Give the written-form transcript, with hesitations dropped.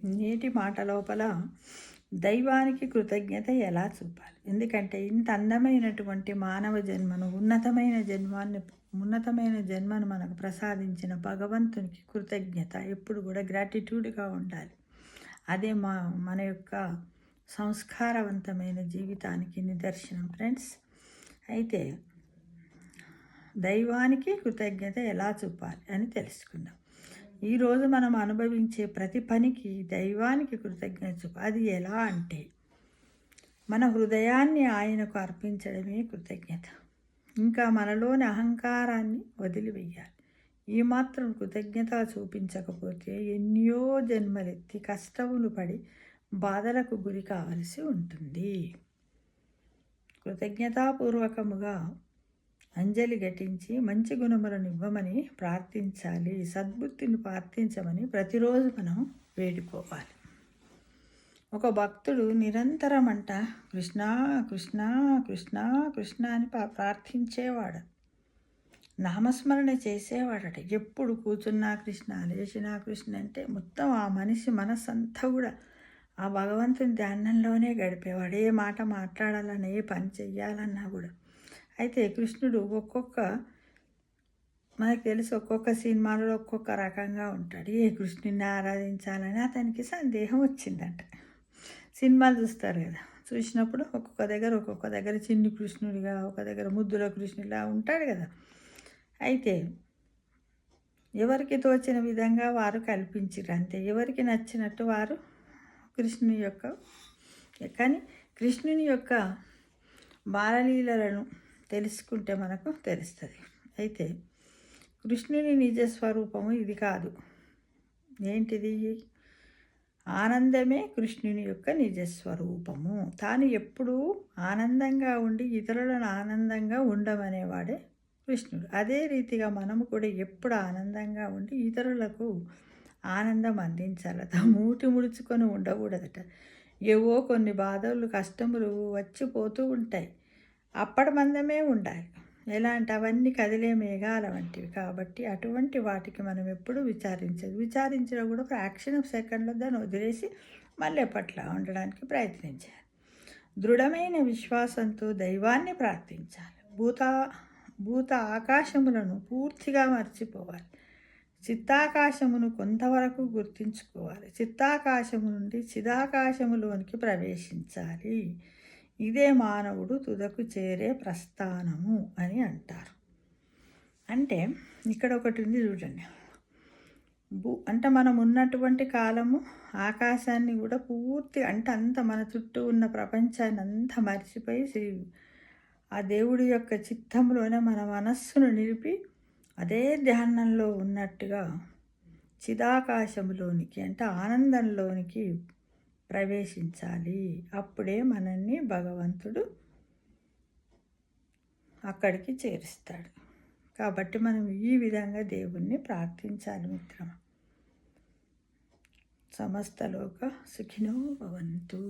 నేటి మాట లోపల దైవానికి కృతజ్ఞత ఎలా చూపాలి? ఎందుకంటే ఇంత అందమైనటువంటి మానవ జన్మను ఉన్నతమైన జన్మను మనకు ప్రసాదించిన భగవంతునికి కృతజ్ఞత ఎప్పుడు కూడా గ్రాటిట్యూడ్గా ఉండాలి. అదే మన యొక్క సంస్కారవంతమైన జీవితానికి నిదర్శనం ఫ్రెండ్స్. అయితే దైవానికి కృతజ్ఞత ఎలా చూపాలి అని తెలుసుకుందాం. ఈరోజు మనం అనుభవించే ప్రతి పనికి దైవానికి కృతజ్ఞత చూపాలి. అది ఎలా అంటే మన హృదయాన్ని ఆయనకు అర్పించడమే కృతజ్ఞత. ఇంకా మనలోని అహంకారాన్ని వదిలివేయాలి. ఈ మాత్రం కృతజ్ఞత చూపించకపోతే ఎన్నో జన్మలెత్తి కష్టములు పడి బాధలకు గురి కావలసి ఉంటుంది. కృతజ్ఞతాపూర్వకముగా అంజలి ఘటించి మంచి గుణములను ఇవ్వమని ప్రార్థించాలి. సద్బుద్ధిని ప్రార్థించమని ప్రతిరోజు మనం వేడుకోవాలి. ఒక భక్తుడు నిరంతరం కృష్ణ కృష్ణ కృష్ణ కృష్ణ అని ప్రార్థించేవాడు. నామస్మరణ చేసేవాడట. ఎప్పుడు కూర్చున్నా కృష్ణ, లేచినా కృష్ణ అంటే మొత్తం ఆ మనిషి మనస్సంతా కూడా ఆ భగవంతుని ధ్యానంలోనే గడిపేవాడు. ఏ మాట మాట్లాడాలన్నా, ఏ పని చెయ్యాలన్నా కూడా. అయితే కృష్ణుడు మనకు తెలుసు ఒక్కొక్క సినిమాలో ఒక్కొక్క రకంగా ఉంటాడు. ఏ కృష్ణుడిని ఆరాధించాలని అతనికి సందేహం వచ్చిందంట. సినిమాలు చూస్తారు కదా, చూసినప్పుడు ఒక్కొక్క దగ్గర చిన్ని కృష్ణుడిగా, ఒక దగ్గర ముద్దుల కృష్ణుడిలా ఉంటాడు కదా. అయితే ఎవరికి తోచిన విధంగా వారు కల్పించారు అంతే. ఎవరికి నచ్చినట్టు వారు కృష్ణుని యొక్క కానీ కృష్ణుని యొక్క బాలలీలలను తెలుసుకుంటే మనకు తెలుస్తుంది. అయితే కృష్ణుని నిజస్వరూపము ఇది కాదు. ఏంటిది? ఆనందమే కృష్ణుని యొక్క నిజస్వరూపము. తాను ఎప్పుడూ ఆనందంగా ఉండి ఇతరులను ఆనందంగా ఉండమనేవాడే కృష్ణుడు. అదే రీతిగా మనము కూడా ఎప్పుడు ఆనందంగా ఉండి ఇతరులకు ఆనందం అందించాలట. మూటి ముడుచుకొని ఉండకూడదట. ఏవో కొన్ని బాధలు, కష్టములు వచ్చిపోతూ ఉంటాయి. అప్పటి మందమే ఉండాలి. ఎలాంటి అవన్నీ కదిలే మేఘాల వంటివి. కాబట్టి అటువంటి వాటికి మనం ఎప్పుడు విచారించినా కూడా ఫ్రాక్షన్ ఆఫ్ సెకండ్లో దాన్ని వదిలేసి మళ్ళీ ఎప్పట్లా ఉండడానికి ప్రయత్నించాలి. దృఢమైన విశ్వాసంతో దైవాన్ని ప్రార్థించాలి. భూత ఆకాశములను పూర్తిగా మర్చిపోవాలి. చిత్తాకాశమును కొంతవరకు గుర్తించుకోవాలి. చిత్తాకాశము నుండి చిదాకాశములోనికి ప్రవేశించాలి. ఇదే మానవుడు తుదకు చేరే ప్రస్థానము అని అంటారు. అంటే ఇక్కడ ఒకటి ఉంది చూడండి. అంటే మనం ఉన్నటువంటి కాలము ఆకాశాన్ని కూడా పూర్తి అంత మన చుట్టూ ఉన్న ప్రపంచాన్ని అంతా మర్చిపోయి ఆ దేవుడి యొక్క చిత్తంలోనే మన మనస్సును నిలిపి అదే ధ్యానంలో ఉన్నట్టుగా చిదాకాశంలోనికి ఆనందంలోనికి ప్రవేశించాలి. అప్పుడే మనల్ని భగవంతుడు అక్కడికి చేరుస్తాడు. కాబట్టి మనం ఈ విధంగా దేవుణ్ణి ప్రార్థించాలి మిత్రమా. సమస్తలోక సుఖినో భవంతు.